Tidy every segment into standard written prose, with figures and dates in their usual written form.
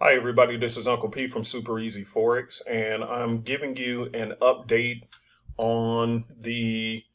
Hi everybody, this is Uncle P from Super Easy Forex, and I'm giving you an update on the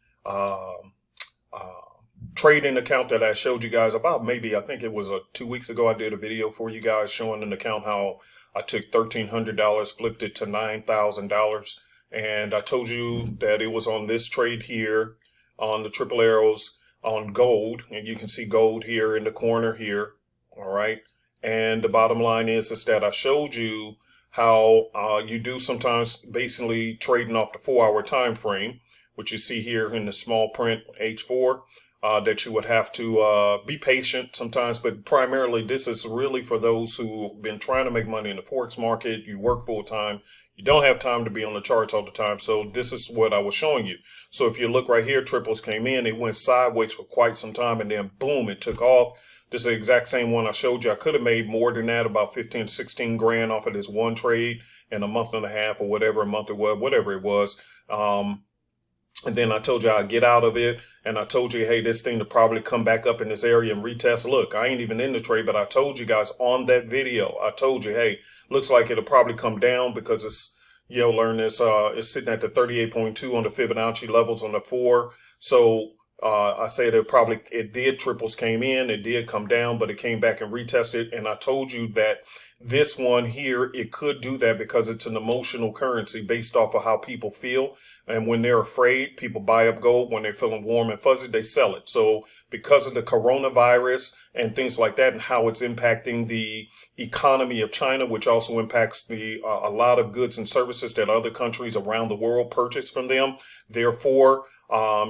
trading account that I showed you guys about I think it was 2 weeks ago. I did a video for you guys showing an account how I took $1,300, flipped it to $9,000, and I told you that it was on this trade here on the triple arrows on gold, and you can see gold here in the corner here, all right? And the bottom line is that I showed you how you do sometimes basically trading off the 4-hour time frame, which you see here in the small print H4, that you would have to be patient sometimes. But primarily, this is really for those who've been trying to make money in the Forex market. You work full time. You don't have time to be on the charts all the time. So this is what I was showing you. So if you look right here, triples came in. It went sideways for quite some time, and then boom, it took off. This is the exact same one I showed you. I could have made more than that, about 15, 16 grand off of this one trade in a month and a half or whatever, a month or whatever it was. And then I told you I'd get out of it. And I told you, hey, this thing to probably come back up in this area and retest. Look, I ain't even in the trade, but I told you guys on that video, I told you, hey, looks like it'll probably come down because it's, learn this, it's sitting at the 38.2 on the Fibonacci levels on the 4. So I said it did, triples came in, it did come down, but it came back and retested. And I told you that this one here, it could do that because it's an emotional currency based off of how people feel. And when they're afraid, people buy up gold. When they're feeling warm and fuzzy, they sell it. So because of the coronavirus and things like that and how it's impacting the economy of China, which also impacts a lot of goods and services that other countries around the world purchase from them. Therefore,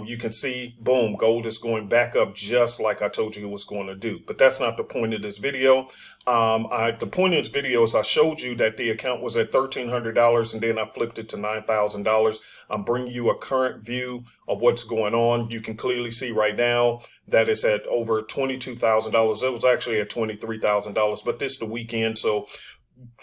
you can see, boom, gold is going back up just like I told you it was going to do. But that's not the point of this video. The point of this video is I showed you that the account was at $1,300 and then I flipped it to $9,000. I'm bringing you a current view of what's going on. You can clearly see right now that it's at over $22,000. It was actually at $23,000, but this is the weekend. So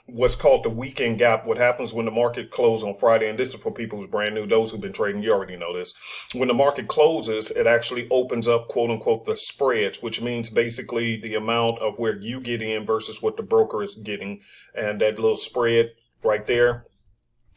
what's called the weekend gap, what happens when the market closes on Friday, and this is for people who's brand new, those who've been trading, you already know this. When the market closes, it actually opens up, quote unquote, the spreads, which means basically the amount of where you get in versus what the broker is getting. And that little spread right there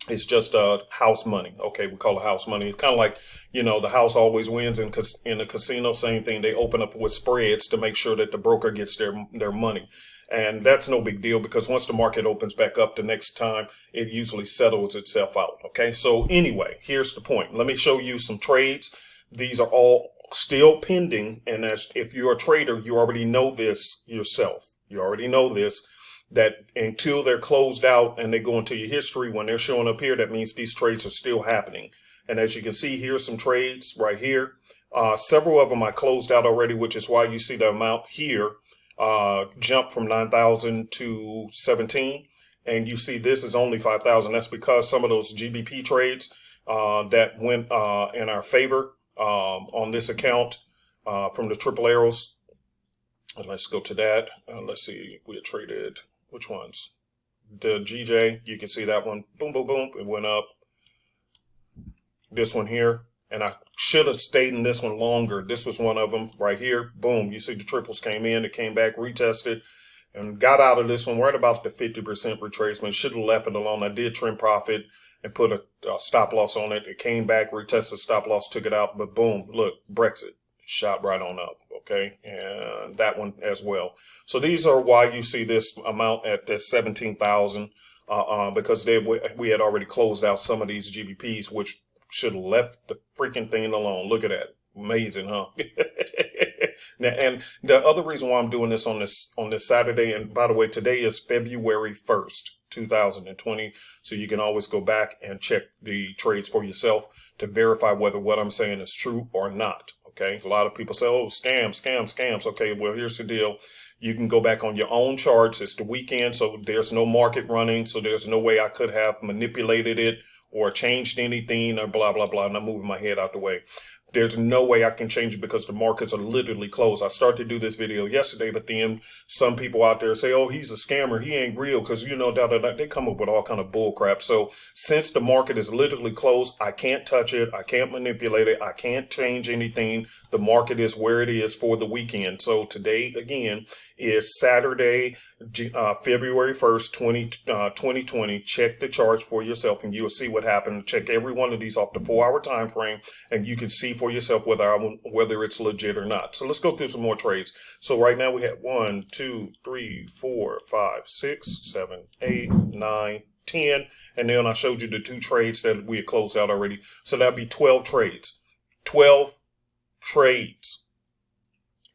is just house money. Okay, we call it house money. It's kind of like, the house always wins in the casino. Same thing. They open up with spreads to make sure that the broker gets their money. And that's no big deal because once the market opens back up the next time, it usually settles itself out. Okay, so anyway, here's the point. Let me show you some trades. These are all still pending. And if you're a trader, you already know this yourself. You already know this, that until they're closed out and they go into your history, when they're showing up here, that means these trades are still happening. And as you can see, here's some trades right here. Several of them I closed out already, which is why you see the amount here jump from 9,000 to 17. And you see this is only 5,000. That's because some of those GBP trades that went in our favor on this account from the triple arrows. And let's go to that. Let's see, we had traded, which ones? The GJ, you can see that one. Boom, boom, boom. It went up. This one here. And I should have stayed in this one longer. This was one of them right here. Boom. You see the triples came in. It came back, retested, and got out of this one right about the 50% retracement. Should have left it alone. I did trim profit and put a stop loss on it. It came back, retested stop loss, took it out. But boom, look, Brexit shot right on up. Okay. And that one as well. So these are why you see this amount at this 17,000 because we had already closed out some of these GBPs, which should have left the freaking thing alone. Look at that. Amazing, huh? Now, and the other reason why I'm doing this on this Saturday, and by the way, today is February 1st, 2020. So you can always go back and check the trades for yourself to verify whether what I'm saying is true or not. Okay. A lot of people say, oh, scams. Okay. Well, here's the deal. You can go back on your own charts. It's the weekend, so there's no market running. So there's no way I could have manipulated it or changed anything or blah, blah, blah. And I'm moving my head out the way. There's no way I can change it because the markets are literally closed. I started to do this video yesterday, but then some people out there say, oh, he's a scammer. He ain't real because, they come up with all kind of bull crap. So since the market is literally closed, I can't touch it. I can't manipulate it. I can't change anything. The market is where it is for the weekend. So today, again, is Saturday, February 1st, 2020. Check the charts for yourself and you'll see what happened. Check every one of these off the 4-hour time frame and you can see for yourself whether it's legit or not. So let's go through some more trades. So right now we have 1, 2, 3, 4, 5, 6, 7, 8, 9, 10. And then I showed you the 2 trades that we had closed out already. So that'd be 12 trades. 12 trades.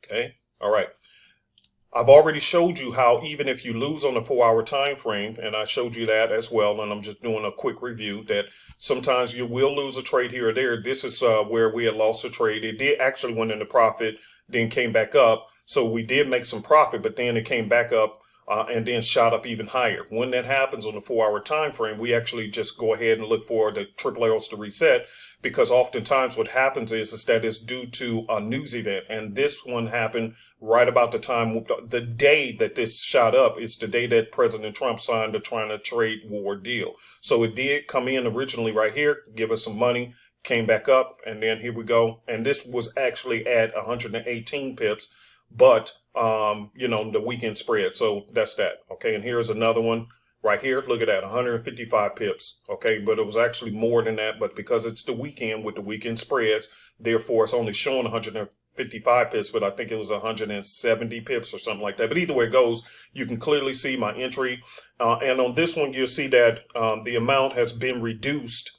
Okay. All right. I've already showed you how even if you lose on the 4-hour time frame, and I showed you that as well, and I'm just doing a quick review, that sometimes you will lose a trade here or there. This is where we had lost a trade. It did actually went into profit, then came back up. So we did make some profit, but then it came back up and then shot up even higher. When that happens on the 4-hour time frame, we actually just go ahead and look for the triple arrows to reset, because oftentimes what happens is that it's due to a news event. And this one happened right about the time, the day that this shot up. It's the day that President Trump signed the China trade war deal. So it did come in originally right here, give us some money, came back up, and then here we go. And this was actually at 118 pips, but the weekend spread. So that's that. Okay. And here's another one right here. Look at that, 155 pips. Okay. But it was actually more than that. But because it's the weekend with the weekend spreads, therefore it's only showing 155 pips, but I think it was 170 pips or something like that. But either way it goes, you can clearly see my entry. And on this one, you'll see that the amount has been reduced.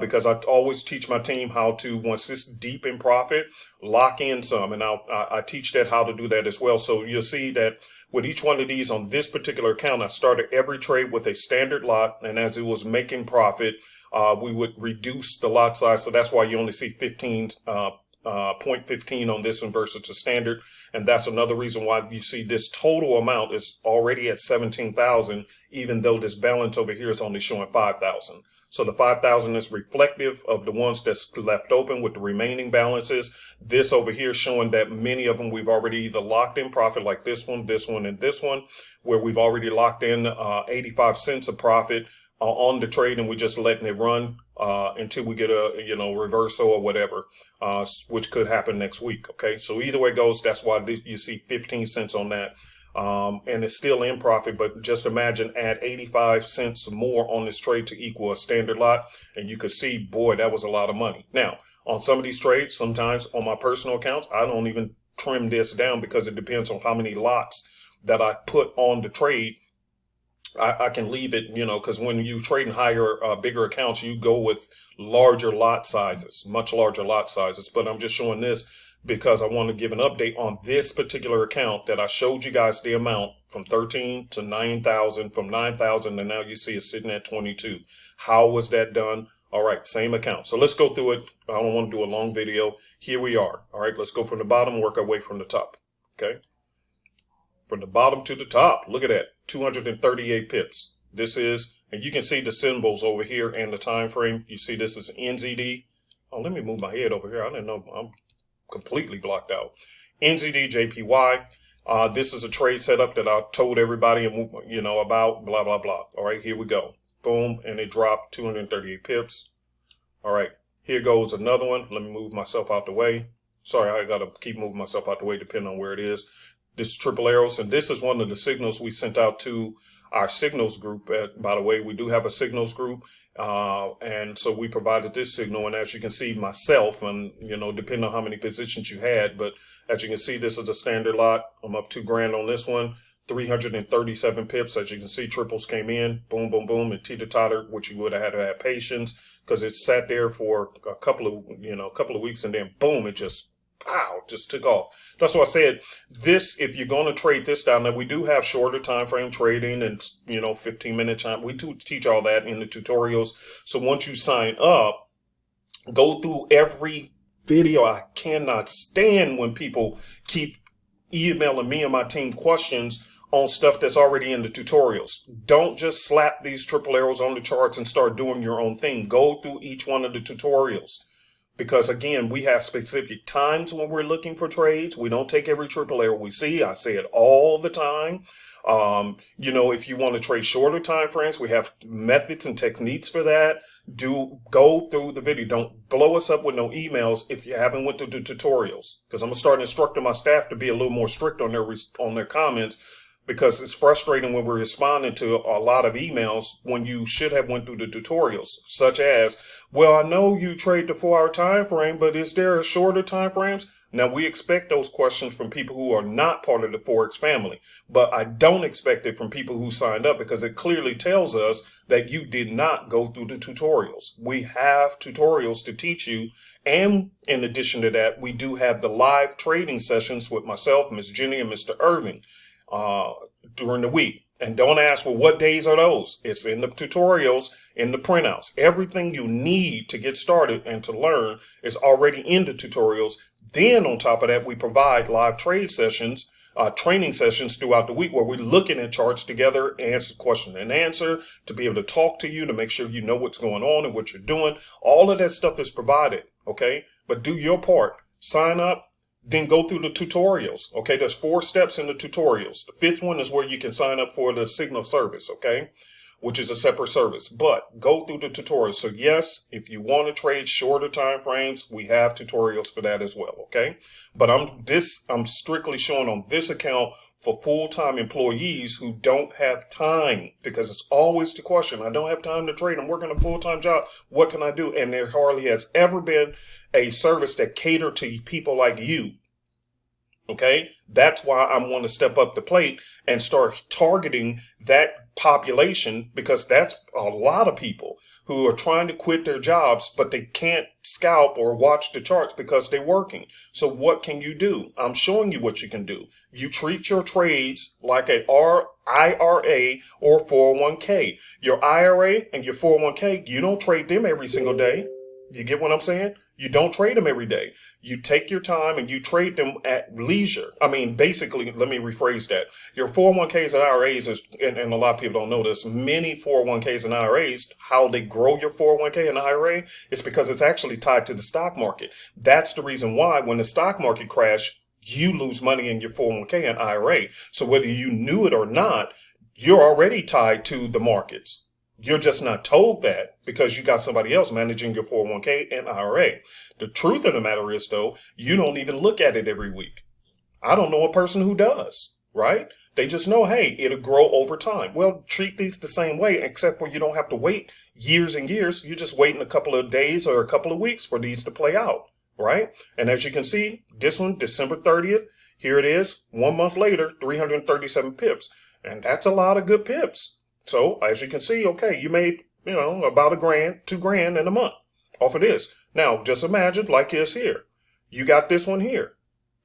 Because I always teach my team how to, once it's deep in profit, lock in some. And I teach that how to do that as well. So you'll see that with each one of these on this particular account, I started every trade with a standard lot. And as it was making profit, we would reduce the lot size. So that's why you only see 0.15 on this one versus the standard. And that's another reason why you see this total amount is already at 17,000, even though this balance over here is only showing 5,000. So the 5,000 is reflective of the ones that's left open with the remaining balances. This over here showing that many of them we've already either locked in profit, like this one, and this one, where we've already locked in 85 cents of profit on the trade, and we're just letting it run until we get a reversal or whatever, which could happen next week. Okay, so either way it goes, that's why you see 15 cents on that. And it's still in profit, but just imagine add 85 cents more on this trade to equal a standard lot. And you could see, boy, that was a lot of money. Now, on some of these trades, sometimes on my personal accounts, I don't even trim this down because it depends on how many lots that I put on the trade. I can leave it, because when you trade in higher, bigger accounts, you go with larger lot sizes, much larger lot sizes. But I'm just showing this because I want to give an update on this particular account that I showed you guys the amount from 13 to 9,000, from 9,000 and now you see it's sitting at 22. How was that done? All right, same account. So let's go through it. I don't want to do a long video. Here we are. All right, let's go from the bottom, work our way from the top. Okay. From the bottom to the top, look at that, 238 pips. This is, and you can see the symbols over here and the time frame. You see this is NZD. Oh, let me move my head over here. I didn't know I'm completely blocked out. NZD JPY. This is a trade setup that I told everybody, about blah, blah, blah. All right, here we go. Boom. And it dropped 238 pips. All right, here goes another one. Let me move myself out the way. Sorry, I got to keep moving myself out the way depending on where it is. This is triple arrows. And this is one of the signals we sent out to our signals group. By the way, we do have a signals group. And so we provided this signal, and as you can see myself, and depending on how many positions you had, but as you can see, this is a standard lot. I'm up $2,000 on this one, 337 pips. As you can see, triples came in, boom, boom, boom, and teeter-totter, which you would have had to have patience because it sat there for a couple of weeks, and then boom, it just took off. That's why I said this, if you're going to trade this down, now we do have shorter time frame trading and 15-minute time. We do teach all that in the tutorials. So once you sign up, go through every video. I cannot stand when people keep emailing me and my team questions on stuff that's already in the tutorials. Don't just slap these triple arrows on the charts and start doing your own thing. Go through each one of the tutorials. Because again, we have specific times when we're looking for trades. We don't take every triple arrow we see. I say it all the time. If you want to trade shorter time frames, we have methods and techniques for that. Go through the video. Don't blow us up with no emails if you haven't went through the tutorials. Because I'm gonna start instructing my staff to be a little more strict on their comments. Because it's frustrating when we're responding to a lot of emails when you should have went through the tutorials, such as, well, I know you trade the 4-hour time frame, but is there a shorter time frames? Now, we expect those questions from people who are not part of the Forex family, but I don't expect it from people who signed up because it clearly tells us that you did not go through the tutorials. We have tutorials to teach you. And in addition to that, we do have the live trading sessions with myself, Ms. Jenny, and Mr. Irving during the week. And don't ask, well, what days are those? It's in the tutorials, in the printouts. Everything you need to get started and to learn is already in the tutorials. Then on top of that, we provide live trade sessions, training sessions throughout the week where we're looking at charts together, answer question and answer, to be able to talk to you, to make sure you know what's going on and what you're doing. All of that stuff is provided, okay? But do your part. Sign up. Then go through the tutorials. Okay, there's 4 steps in the tutorials. The 5th one is where you can sign up for the signal service, okay, which is a separate service. But go through the tutorials. So yes, if you want to trade shorter time frames, we have tutorials for that as well, okay? But I'm strictly showing on this account for full-time employees who don't have time, because it's always the question, I don't have time to trade, I'm working a full-time job, what can I do? And there hardly has ever been a service that catered to people like you. Okay, that's why I want to step up the plate and start targeting that population, because that's a lot of people who are trying to quit their jobs, but they can't scalp or watch the charts because they're working. So what can you do? I'm showing you what you can do. You treat your trades like an IRA or 401k. Your IRA and your 401k, you don't trade them every single day. You get what I'm saying? You don't trade them every day. You take your time and you trade them at leisure. I mean, basically, let me rephrase that. Your 401ks and IRAs is, and a lot of people don't know this, many 401ks and IRAs, how they grow your 401k and IRA is because it's actually tied to the stock market. That's the reason why when the stock market crash, you lose money in your 401k and IRA. So whether you knew it or not, you're already tied to the markets. You're just not told that because you got somebody else managing your 401k and IRA. The truth of the matter is, though, you don't even look at it every week. I don't know a person who does, right? They just know, hey, it'll grow over time. Well, treat these the same way, except for you don't have to wait years and years. You're just waiting a couple of days or a couple of weeks for these to play out, right? And as you can see, this one, December 30th, here it is, 1 month later, 337 pips. And that's a lot of good pips. So as you can see, okay, you made, about $1,000, $2,000 in a month off of this. Now, just imagine like this here. You got this one here,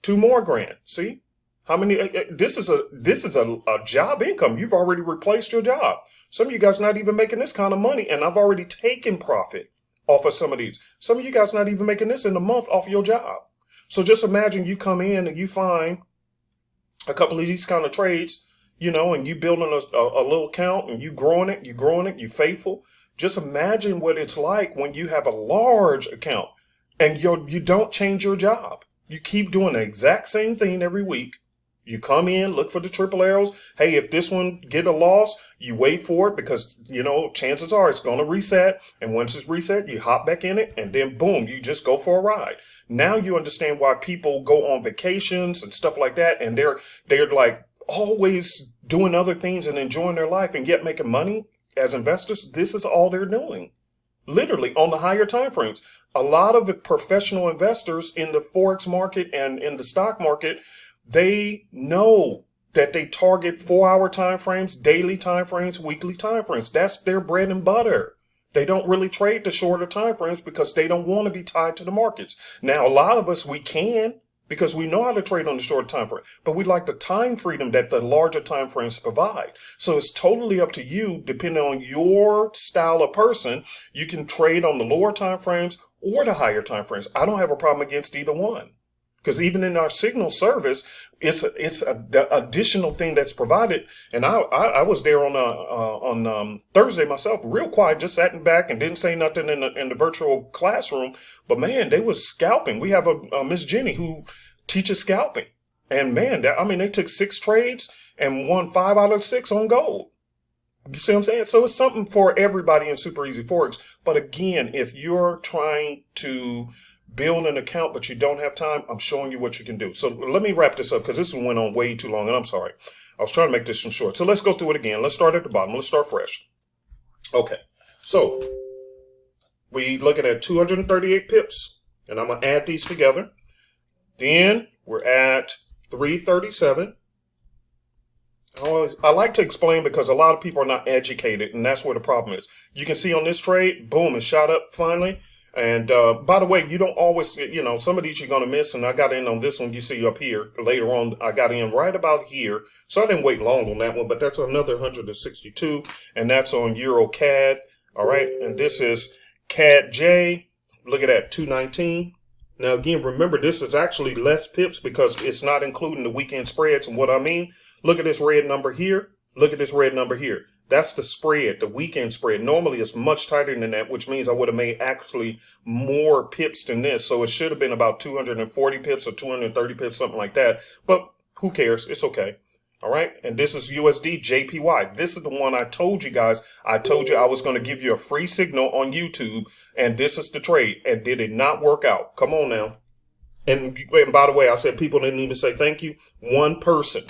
2 more grand. See how many? This is a job income. You've already replaced your job. Some of you guys not even making this kind of money, and I've already taken profit off of some of these. Some of you guys not even making this in a month off your job. So just imagine you come in and you find a couple of these kind of trades, and you building a little account and you growing it, you faithful. Just imagine what it's like when you have a large account and you don't change your job. You keep doing the exact same thing every week. You come in, look for the triple arrows. Hey, if this one get a loss, you wait for it because, chances are it's going to reset. And once it's reset, you hop back in it and then boom, you just go for a ride. Now you understand why people go on vacations and stuff like that. And they're like always doing other things and enjoying their life and yet making money as investors. This is all they're doing. Literally on the higher time frames. A lot of the professional investors in the Forex market and in the stock market, they know that they target 4-hour time frames, daily time frames, weekly time frames. That's their bread and butter. They don't really trade the shorter time frames because they don't want to be tied to the markets. Now, a lot of us, we can because we know how to trade on the shorter time frame, but we like the time freedom that the larger time frames provide. So it's totally up to you, depending on your style of person. You can trade on the lower time frames or the higher time frames. I don't have a problem against either one. Because even in our signal service, it's the additional thing that's provided. And I was there on Thursday myself, real quiet, just sat in back and didn't say nothing in the virtual classroom. But man, they was scalping. We have a Miss Jenny who teaches scalping, and man, they took 6 trades and won 5 out of 6 on gold. You see what I'm saying? So it's something for everybody in Super Easy Forex. But again, if you're trying to build an account, but you don't have time, I'm showing you what you can do. So let me wrap this up because this one went on way too long, and I'm sorry. I was trying to make this one short. So let's go through it again. Let's start at the bottom. Let's start fresh. Okay. So we looking at 238 pips, and I'm going to add these together. Then we're at 337. I like to explain because a lot of people are not educated, and that's where the problem is. You can see on this trade, boom, it shot up finally. And by the way, you don't always, some of these you're going to miss. And I got in on this one you see up here later on. I got in right about here. So I didn't wait long on that one, but that's another 162. And that's on Euro CAD. All right. And this is CAD J. Look at that, 219. Now, again, remember, this is actually less pips because it's not including the weekend spreads. And what I mean, look at this red number here. Look at this red number here. That's the spread, the weekend spread. Normally, it's much tighter than that, which means I would have made actually more pips than this. So it should have been about 240 pips or 230 pips, something like that. But who cares? It's okay. All right. And this is USD JPY. This is the one I told you guys. I told you I was going to give you a free signal on YouTube. And this is the trade. And did it not work out? Come on now. And by the way, I said people didn't even say thank you. One person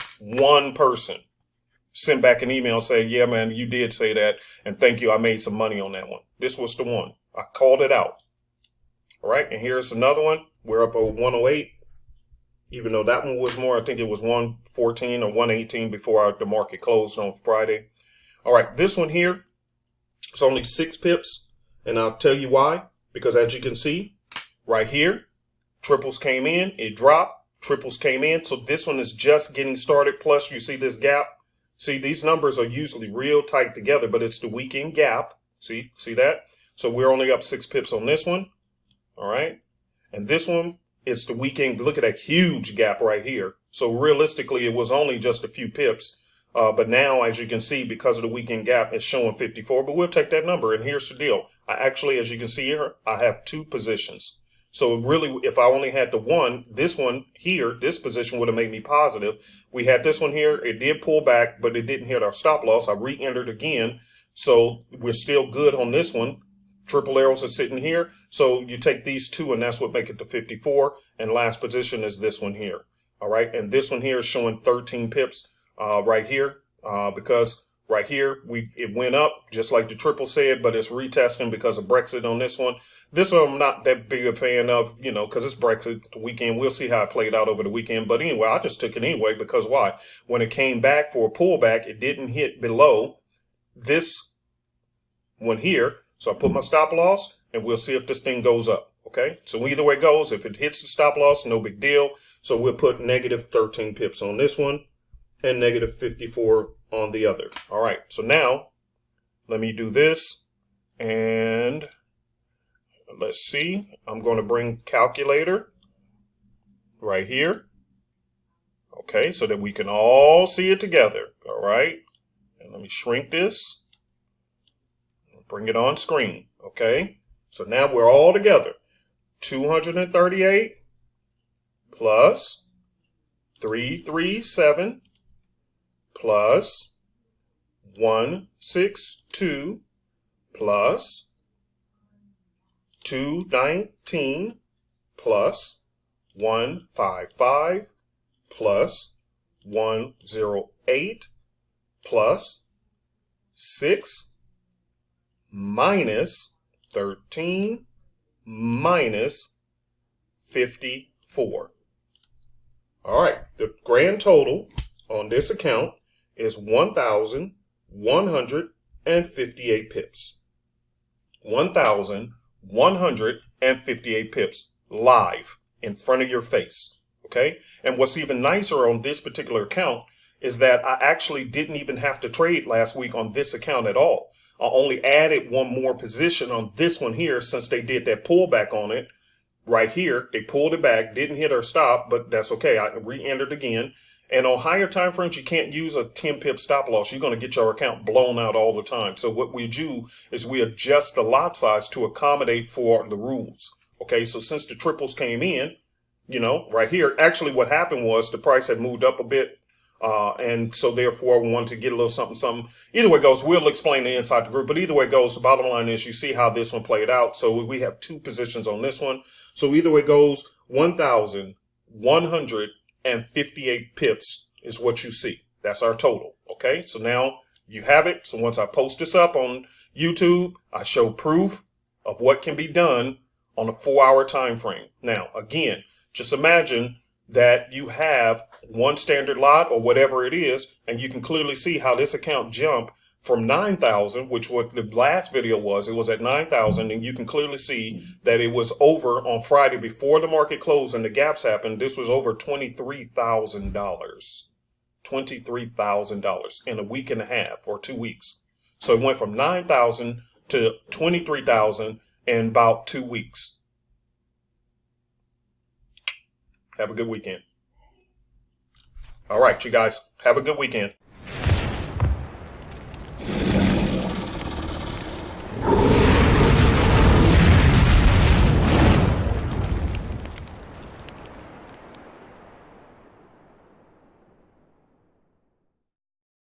send back an email saying, yeah, man, you did say that. And thank you. I made some money on that one. This was the one. I called it out. All right. And here's another one. We're up over 108. Even though that one was more, I think it was 114 or 118 before the market closed on Friday. All right. This one here, it's only 6 pips. And I'll tell you why. Because as you can see right here, triples came in. It dropped. Triples came in. So this one is just getting started. Plus, you see this gap. See, these numbers are usually real tight together, but it's the weekend gap. See that? So we're only up 6 pips on this one. All right. And this one, it's the weekend. Look at that huge gap right here. So realistically, it was only just a few pips. But now, as you can see, because of the weekend gap, it's showing 54. But we'll take that number. And here's the deal. I actually, as you can see here, I have 2 positions. So really, if I only had the one, this one here, this position would have made me positive. We had this one here. It did pull back, but it didn't hit our stop loss. I re-entered again. So we're still good on this one. Triple arrows are sitting here. So you take these 2, and that's what make it to 54. And last position is this one here. All right. And this one here is showing 13 pips right here because right here, it went up just like the triple said, but it's retesting because of Brexit on this one. This one I'm not that big a fan of, because it's Brexit the weekend. We'll see how it played out over the weekend. But anyway, I just took it anyway because why? When it came back for a pullback, it didn't hit below this one here. So I put my stop loss, and we'll see if this thing goes up. Okay, so either way it goes, if it hits the stop loss, no big deal. So we'll put negative 13 pips on this one and negative 54 on the other. All right, so now let me do this, and let's see. I'm going to bring calculator right here. Okay, so that we can all see it together. All right, and let me shrink this. Bring it on screen. Okay, so now we're all together. 238 plus 337 plus 162 plus 219 plus 155 plus 108 plus 6 minus 13 minus 54. All right, the grand total on this account is 1,158 pips. 1,158 pips live in front of your face. Okay, and what's even nicer on this particular account is that I actually didn't even have to trade last week on this account at all. I only added one more position on this one here since they did that pullback on it right here. They pulled it back, didn't hit our stop, but that's okay. I re-entered again. And on higher time frames, you can't use a 10 pip stop loss. You're going to get your account blown out all the time. So what we do is we adjust the lot size to accommodate for the rules. Okay, so since the triples came in, you know, right here, actually what happened was the price had moved up a bit. And so therefore we wanted to get a little something. Either way it goes, we'll explain the inside the group, but either way it goes, the bottom line is you see how this one played out. So we have two positions on this one. So either way it goes, 1,158 pips is what you see. That's our total. Okay. So now you have it. So once I post this up on YouTube, I show proof of what can be done on a 4-hour time frame. Now, again, just imagine that you have one standard lot or whatever it is, and you can clearly see how this account jumped from 9,000, which what the last video was. It was at 9,000, and you can clearly see that it was over on Friday before the market closed and the gaps happened. This was over $23,000. $23,000 in a week and a half or 2 weeks. So it went from 9,000 to 23,000 in about 2 weeks. Have a good weekend. All right, you guys, have a good weekend.